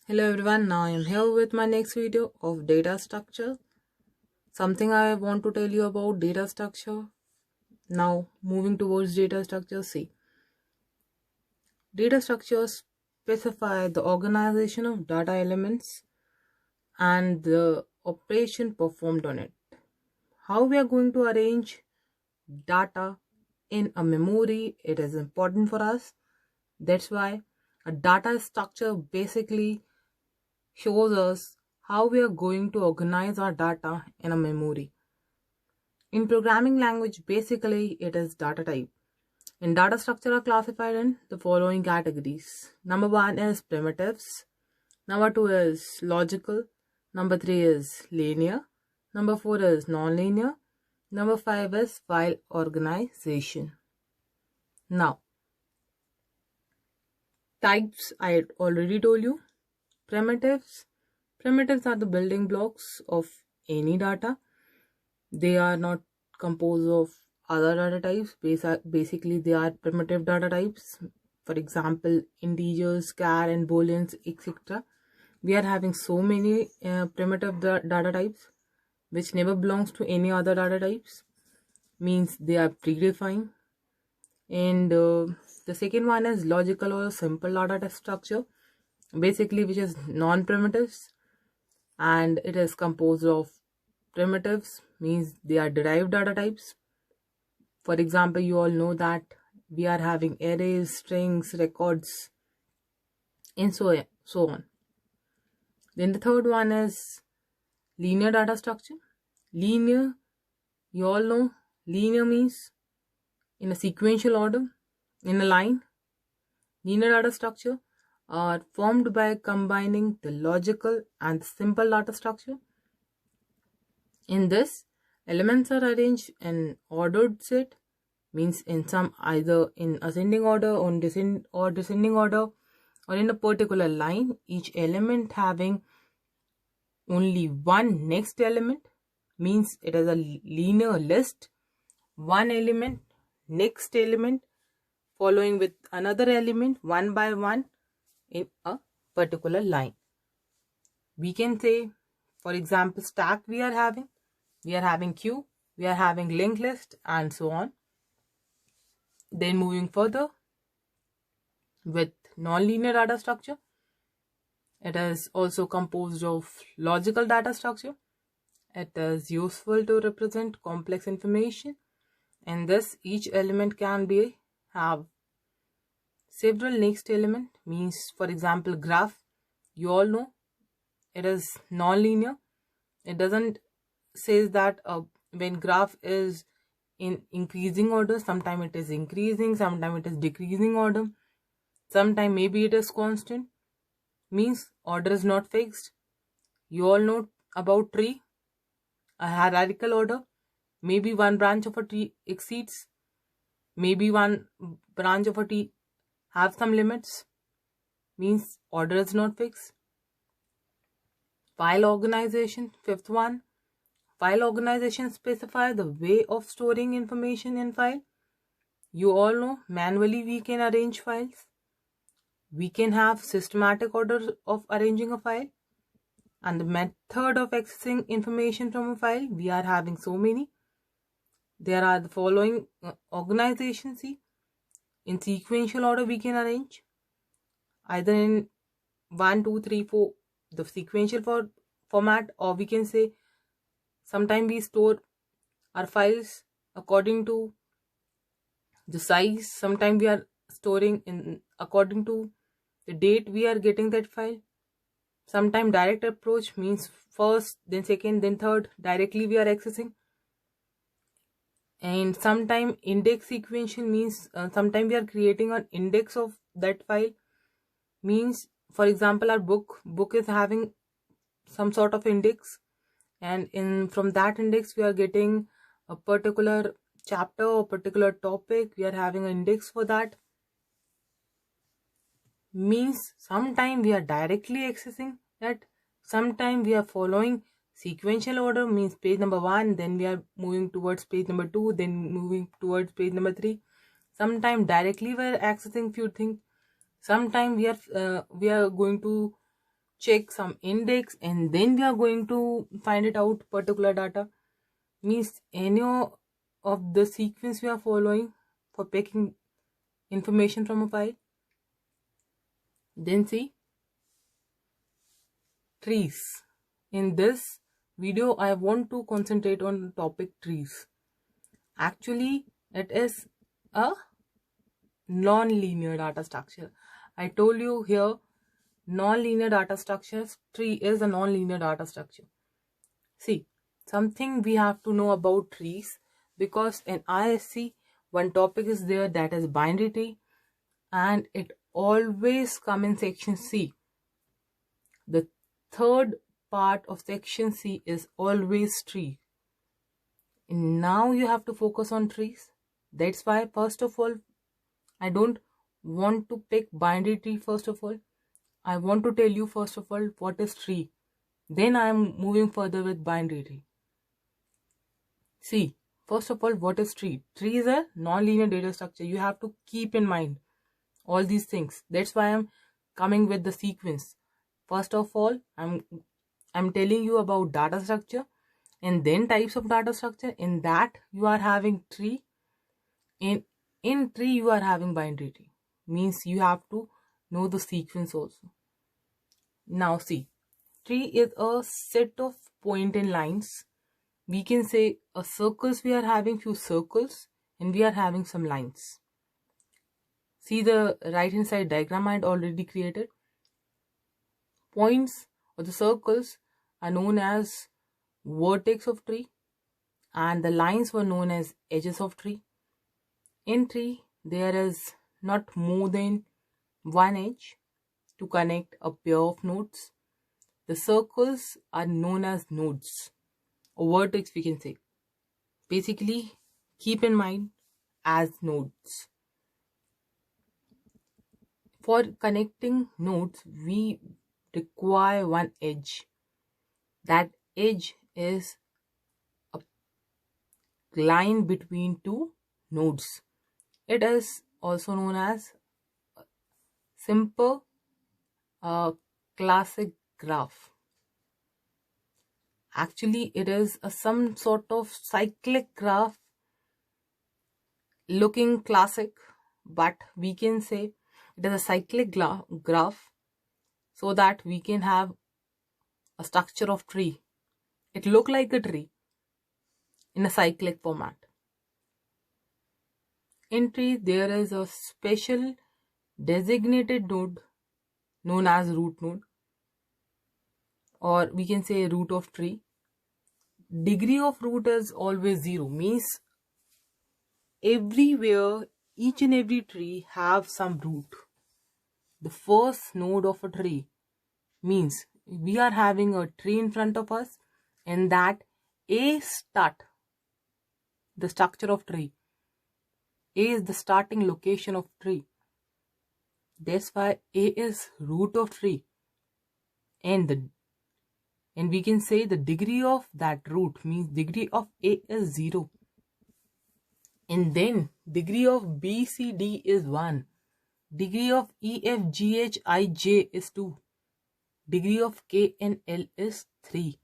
Hello everyone, now I am here with my next video of data structure. Something I want to tell you about data structure. Now moving towards data structure, see. Data structures specify the organization of data elements and the operation performed on it. How we are going to arrange data in a memory, it is important for us. That's why a data structure basically shows us how we are going to organize our data in a memory. In programming language, basically it is data type. In data structure are classified in the following categories. Number 1 is primitives. Number 2 is logical. Number 3 is linear. Number 4 is non-linear. Number 5 is file organization. Now, types I already told you. Primitives are the building blocks of any data. They are not composed of other data types. Basically, they are primitive data types. For example, integers, char and booleans, etc. We are having so many primitive data types which never belongs to any other data types. Means they are predefined. And the second one is logical or simple data structure, basically which is non-primitives, and it is composed of primitives, means they are derived data types. For example, you all know that we are having arrays, strings, records, and so on. Then the third one is linear data structure. Linear, you all know, linear means in a sequential order, in a line. Linear data structure are formed by combining the logical and the simple data structure. In this, elements are arranged in ordered set, means in some either in ascending order or descending order, or in a particular line, each element having only one next element, means it is a linear list. One element, next element, following with another element one by one in a particular line. We can say, for example, stack we are having queue, we are having linked list, and so on. Then moving further with nonlinear data structure, it is also composed of logical data structure. It is useful to represent complex information. In this, each element can be have several next element, means for example graph, you all know it is non-linear. It doesn't says that when graph is in increasing order, sometime it is increasing, sometime it is decreasing order, sometime maybe it is constant, means order is not fixed. You all know about tree, a hierarchical order. Maybe one branch of a tree exceeds, maybe one branch of a tree have some limits, means order is not fixed. File organization, fifth one. File organization specifies the way of storing information in file. You all know manually we can arrange files. We can have systematic order of arranging a file. And the method of accessing information from a file, we are having so many. There are the following organizations. See, in sequential order we can arrange either in 1, 2, 3, 4, the sequential format, or we can say sometimes we store our files according to the size. Sometimes we are storing in according to the date we are getting that file. Sometimes direct approach, means first, then second, then third, directly we are accessing. And sometimes index sequential, means sometimes we are creating an index of that file, means for example our book is having some sort of index, and from that index we are getting a particular chapter or particular topic, we are having an index for that. Means sometime we are directly accessing that, sometime we are following sequential order, means page number 1, then we are moving towards page number 2, then moving towards page number 3. Sometime directly we are accessing few things, sometime we are going to check some index and then we are going to find it out particular data. Means any of the sequence we are following for picking information from a file. Then see trees. In this video I want to concentrate on topic trees. Actually it is a non-linear data structure. I told you here non-linear data structures. Tree is a non-linear data structure. See, something we have to know about trees, because in ISC one topic is there, that is binary tree, and it always come in section C. The third part of section C is always tree. And now you have to focus on trees. That's why first of all I don't want to pick binary tree. First of all I want to tell you first of all what is tree. Then I am moving further with binary tree. See, first of all, what is tree? Tree is a non-linear data structure. You have to keep in mind all these things. That's why I'm coming with the sequence. First of all, I'm telling you about data structure and then types of data structure. In that you are having tree. In tree you are having binary tree. Means you have to know the sequence also. Now see, tree is a set of point and lines. We can say a circles, we are having few circles and we are having some lines. See the right hand side diagram I had already created. Points or the circles are known as vertex of tree and the lines were known as edges of tree. In tree there is not more than one edge to connect a pair of nodes. The circles are known as nodes or vertex, we can say. Basically keep in mind as nodes. For connecting nodes we require one edge. That edge is a line between two nodes. It is also known as simple classic graph. Actually it is some sort of cyclic graph looking classic, but we can say it is a cyclic graph so that we can have a structure of tree. It look like a tree in a cyclic format. In tree there is a special designated node known as root node, or we can say root of tree. Degree of root is always 0. Means everywhere, each and every tree have some root. The first node of a tree means we are having a tree in front of us and that A start the structure of tree. A is the starting location of tree. That's why A is root of tree. And we can say the degree of that root means degree of A is 0. And then degree of B, C, D is 1. Degree of E, F, G, H, I, J is 2. Degree of K and L is 3.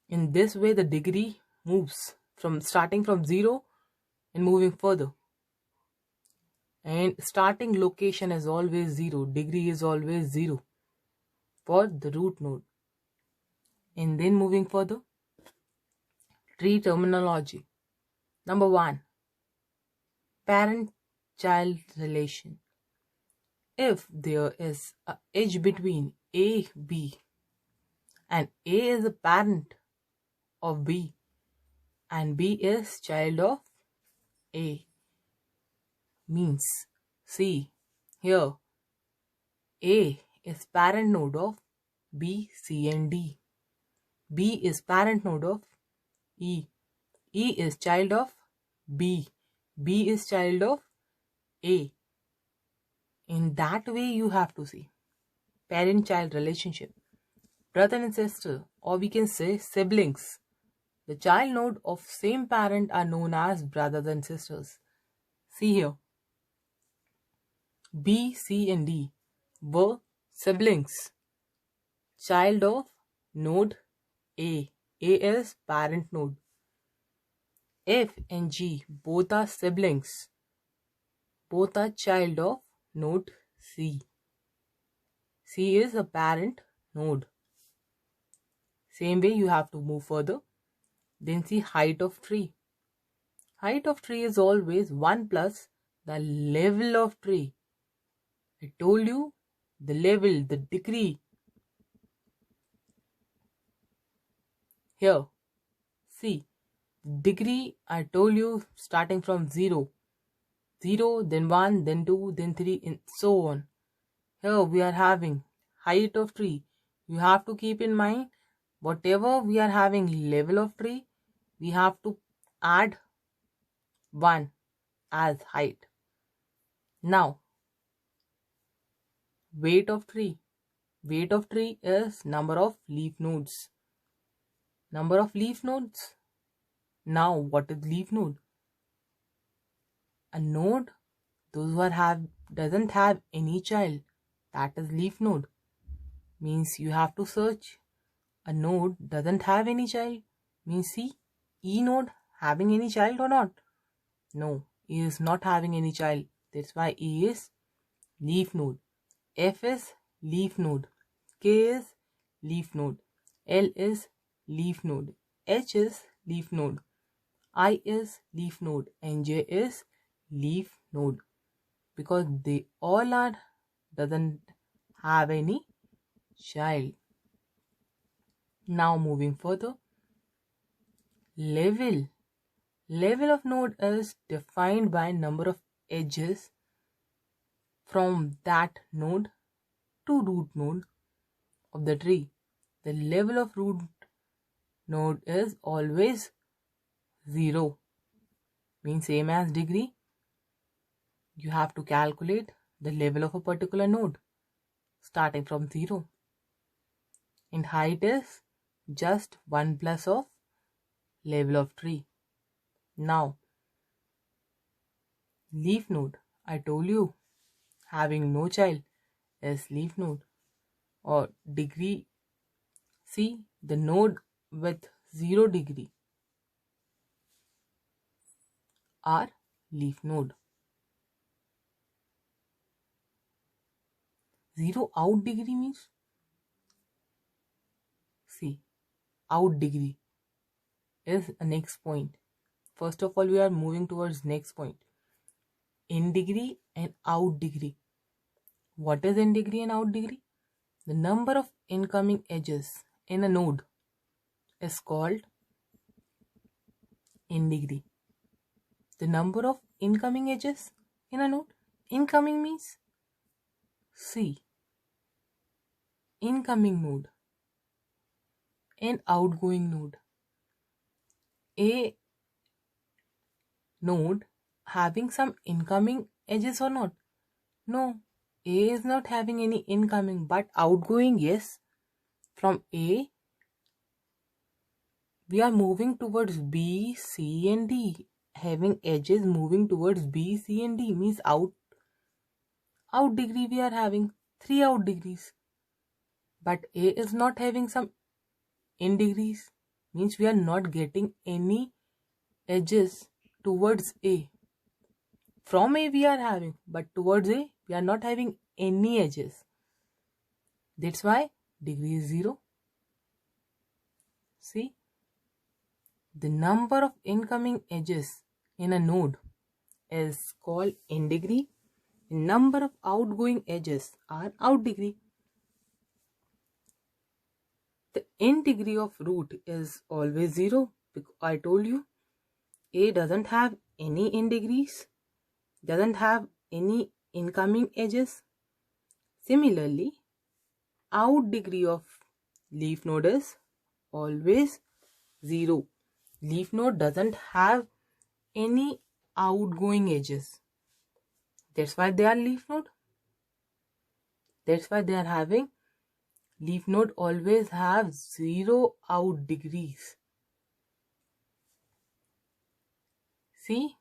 In this way the degree moves from starting from 0 and moving further. And starting location is always 0. Degree is always 0 for the root node. And then moving further, tree terminology. Number 1, parent-child relation. If there is an edge between A, B, and A is a parent of B, and B is child of A, means, see, here, A is parent node of B, C, and D. B is parent node of E. E is child of B. B is child of A. In that way you have to see parent-child relationship. Brother and sister, or we can say siblings. The child node of same parent are known as brothers and sisters. See here. B, C and D were siblings. child of node A. A is parent node. F and G both are siblings. Both are child of node C. C is a parent node. Same way you have to move further. Then see height of tree. Height of tree is always 1 plus the level of tree. I told you the level, the degree. Here, see, degree I told you starting from 0. 0, then 1, then 2, then 3, and so on. Here we are having height of tree. You have to keep in mind, whatever we are having level of tree, we have to add 1 as height. Now, weight of tree. Weight of tree is number of leaf nodes. Number of leaf nodes. Now, what is leaf node? A node, those who doesn't have any child, that is leaf node. Means you have to search. A node doesn't have any child. Means see, E node having any child or not? No, E is not having any child. That's why E is leaf node. F is leaf node. K is leaf node. L is leaf node. H is leaf node. I is leaf node. And J is leaf node. Because they all doesn't have any child. Now moving further. Level. Level of node is defined by number of edges from that node to root node of the tree. The level of root node is always 0. Means same as degree. You have to calculate the level of a particular node starting from 0. And height is just 1 plus of level of tree. Now, leaf node. I told you, having no child is leaf node or degree. See, the node with 0 degree are leaf node. 0 out degree means, see, out degree is a next point. First of all, we are moving towards next point. In degree and out degree. What is in degree and out degree? The number of incoming edges in a node is called in degree. The number of incoming edges in a node. Incoming means, see, incoming node and outgoing node. A node having some incoming edges or not? No, A is not having any incoming, but outgoing, yes. From A, we are moving towards B, C and D. Having edges moving towards B, C and D means out degree we are having 3 out degrees. But A is not having some in degrees. Means we are not getting any edges towards A. From A we are having, but towards A we are not having any edges. That's why degree is 0. See, the number of incoming edges in a node is called in degree. The number of outgoing edges are out degree. The in degree of root is always 0 because I told you A doesn't have any in degrees, doesn't have any incoming edges. Similarly, out degree of leaf node is always 0. Leaf node doesn't have any outgoing edges. That's why they are leaf node. That's why they are having leaf node always have 0 out degrees. See,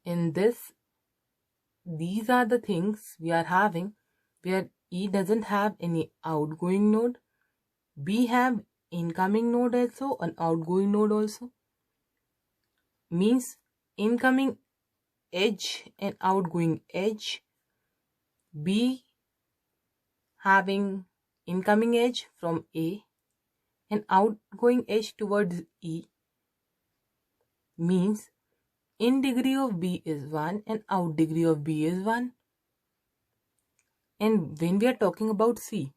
in this, these are the things we are having where E doesn't have any outgoing node. B have incoming node also and outgoing node also. Means incoming edge and outgoing edge. B having incoming edge from A and outgoing edge towards E, means in degree of B is 1 and out degree of B is 1. And when we are talking about C,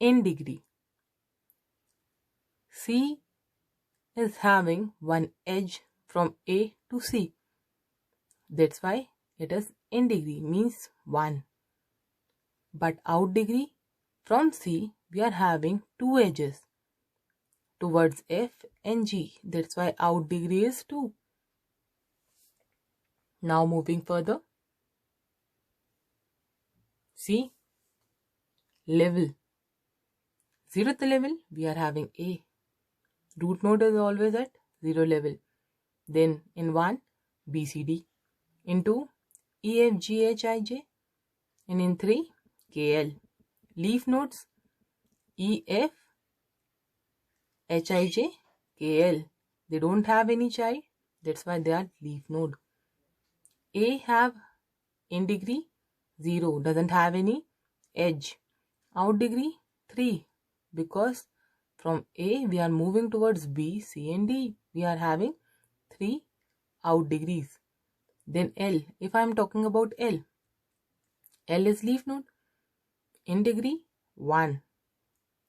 in degree, C is having one edge from A to C. That's why it is in degree, means 1. But out degree, from C we are having two edges towards F and G. That's why out degree is 2. Now moving further. See, level. 0th level, we are having A. Root node is always at 0 level. Then in 1, B, C, D. In 2, E, F, G, H, I, J. And in 3, K, L. Leaf nodes, E, F, H, I, J, K, L. They don't have any child. That's why they are leaf node. A have in degree 0, doesn't have any edge. Out degree 3, because from A we are moving towards B, C and D. We are having 3 out degrees. Then L, if I am talking about L, L is leaf node. In degree 1.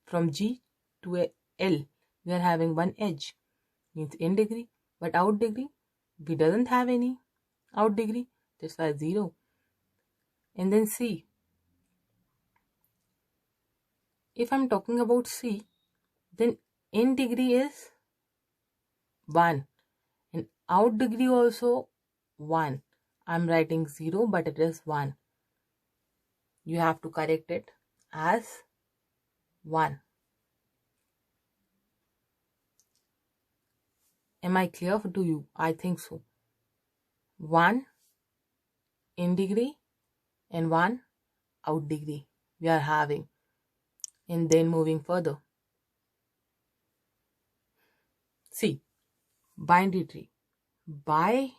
From G to L we are having one edge, means in degree. But out degree, we doesn't have any out degree. That's why 0. And then C. If I'm talking about C, then in degree is 1 and out degree also 1. I'm writing 0 but it is 1. You have to correct it as 1. Am I clear to you? I think so. 1 in degree and 1 out degree we are having. And then moving further. See, binary tree. Bi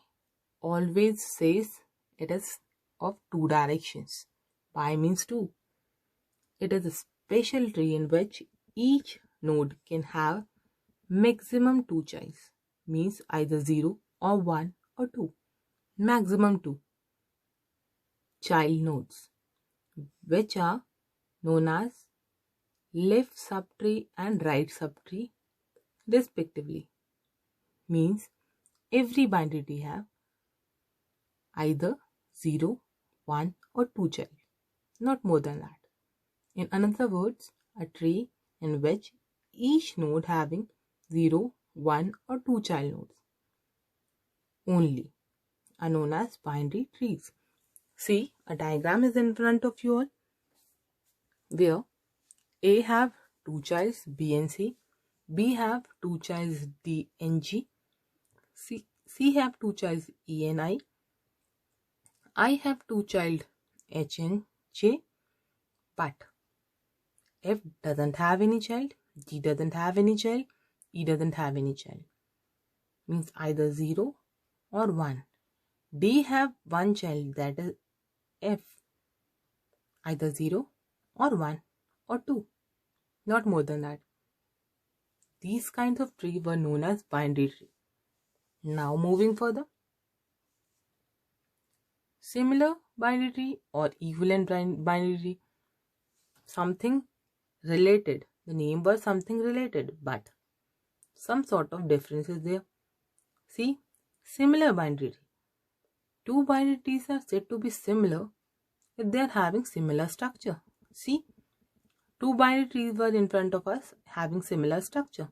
always says it is of 2 directions. Bi means 2. It is a special tree in which each node can have maximum 2 childs, means either 0 or 1 or 2. Maximum 2 child nodes, which are known as left subtree and right subtree respectively. Means every binary tree have either 0, 1 or 2 child, not more than that. In other words, a tree in which each node having 0, 1 or 2 child nodes only are known as binary trees. See, a diagram is in front of you all where A have 2 childs B and C, B have 2 childs D and G, C have 2 childs E and I have 2 child H and J, but F doesn't have any child, G doesn't have any child, E doesn't have any child. Means either 0 or 1. D have one child, that is F, either 0 or 1 or 2, not more than that. These kinds of tree were known as binary tree. Now moving further. Similar binary tree or equivalent binary tree, something related. The name was something related, but some sort of difference is there. See, similar binary tree. 2 binary trees are said to be similar if they are having similar structure. See, 2 binary trees were in front of us having similar structure.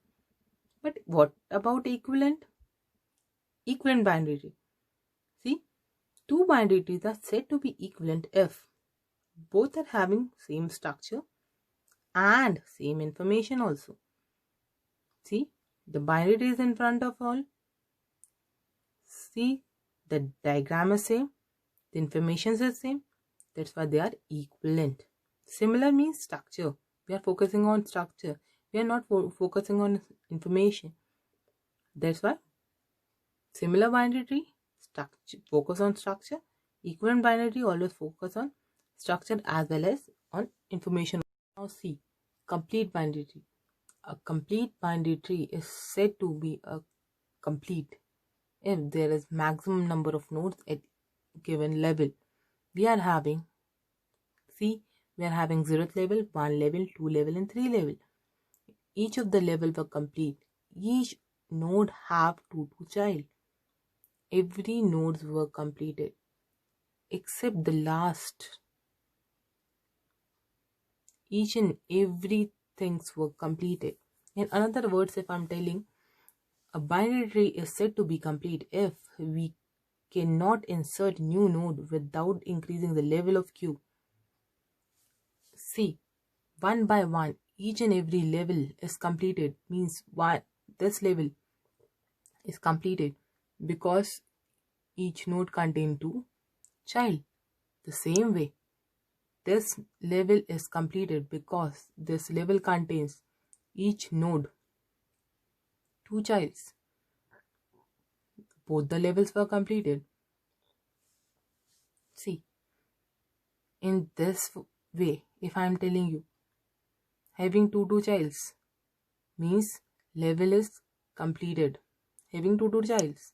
But what about equivalent? Equivalent binary tree. See, 2 binary trees are said to be equivalent if both are having same structure and same information also. See, the binary tree is in front of all. See, the diagram is same, the information is same, That's why they are equivalent. Similar means structure. We are focusing on structure. We are not focusing on information. That's why similar binary tree structure focus on structure. Equivalent binary tree always focus on structure as well as on information. Now see, complete binary tree. A complete binary tree is said to be a complete if there is maximum number of nodes at given level. We are having, see, we are having 0th level, 1 level, 2 level and 3 level. Each of the level were complete. Each node have 2 child. Every nodes were completed except the last. Each and every things were completed. In other words, if I'm telling, a binary tree is said to be complete if we cannot insert new node without increasing the level of queue. See, one by one, each and every level is completed, means this level is completed because each node contains 2 child. The same way, this level is completed because this level contains each node 2 childs. Both the levels were completed. See, in this way, if I am telling you, having 2 childs means level is completed. Having 2 childs.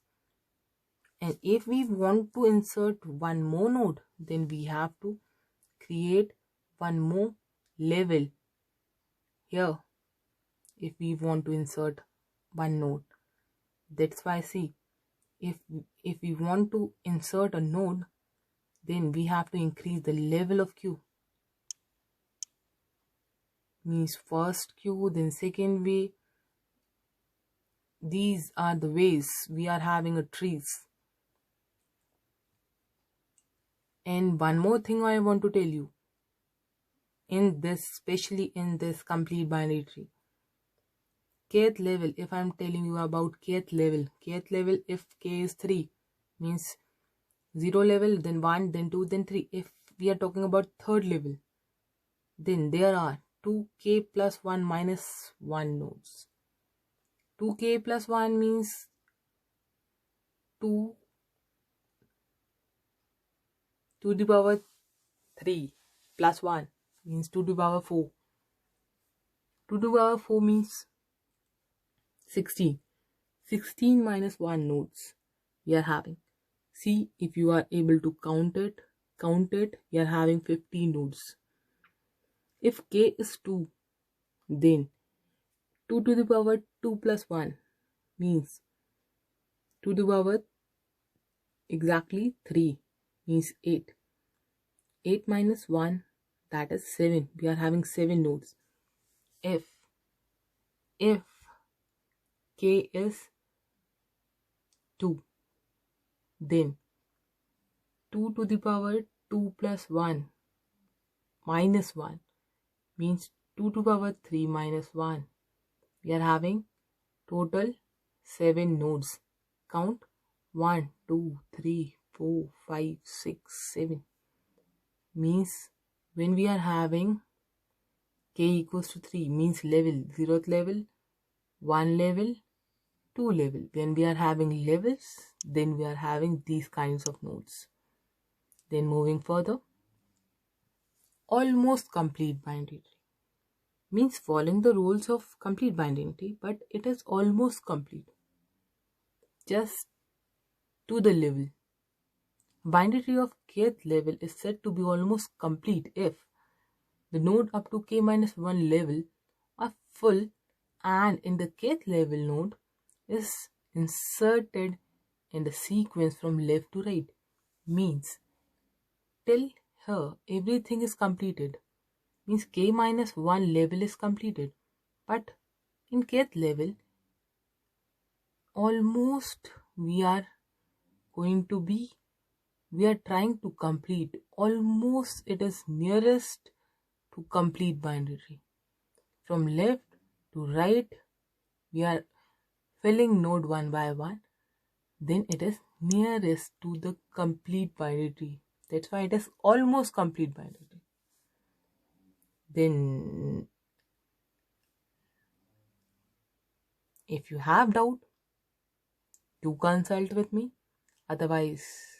And if we want to insert one more node, then we have to create one more level here. If we want to insert one node, that's why see, if we want to insert a node, then we have to increase the level of queue. Means first queue, then second way. These are the ways we are having a trees. And one more thing I want to tell you, in this, especially in this complete binary tree, kth level, if I'm telling you about kth level, if k is 3, means 0 level, then 1, then 2, then 3. If we are talking about third level, then there are 2k plus 1 minus 1 nodes. 2k plus 1 means 2 to the power 3 plus 1 means 2 to the power 4. 2 to the power 4 means 16. 16 minus 1 nodes we are having. See, if you are able to count it, we are having 15 nodes. If k is 2, then 2 to the power 2 plus 1 means 2 to the power exactly 3 means 8. 8 minus 1, that is 7. We are having 7 nodes. If k is 2, then 2 to the power 2 plus 1 minus 1 means 2 to the power 3 minus 1. We are having total 7 nodes. Count 1, 2, 3, 4, 5, 6, 7. Means when we are having k equals to 3 means level, 0th level, 1 level, 2 level. When we are having levels, then we are having these kinds of nodes. Then moving further, almost complete binary tree means following the rules of complete binary tree, but it is almost complete, just to the level. Binary tree of kth level is said to be almost complete if the node up to k minus 1 level are full and in the kth level node is inserted in the sequence from left to right. Means till here everything is completed. Means k minus 1 level is completed. But in kth level, almost we are trying to complete, almost it is nearest to complete binary tree. From left to right, we are filling node one by one. Then it is nearest to the complete binary tree. That's why it is almost complete biology. Then, if you have doubt, do consult with me. Otherwise,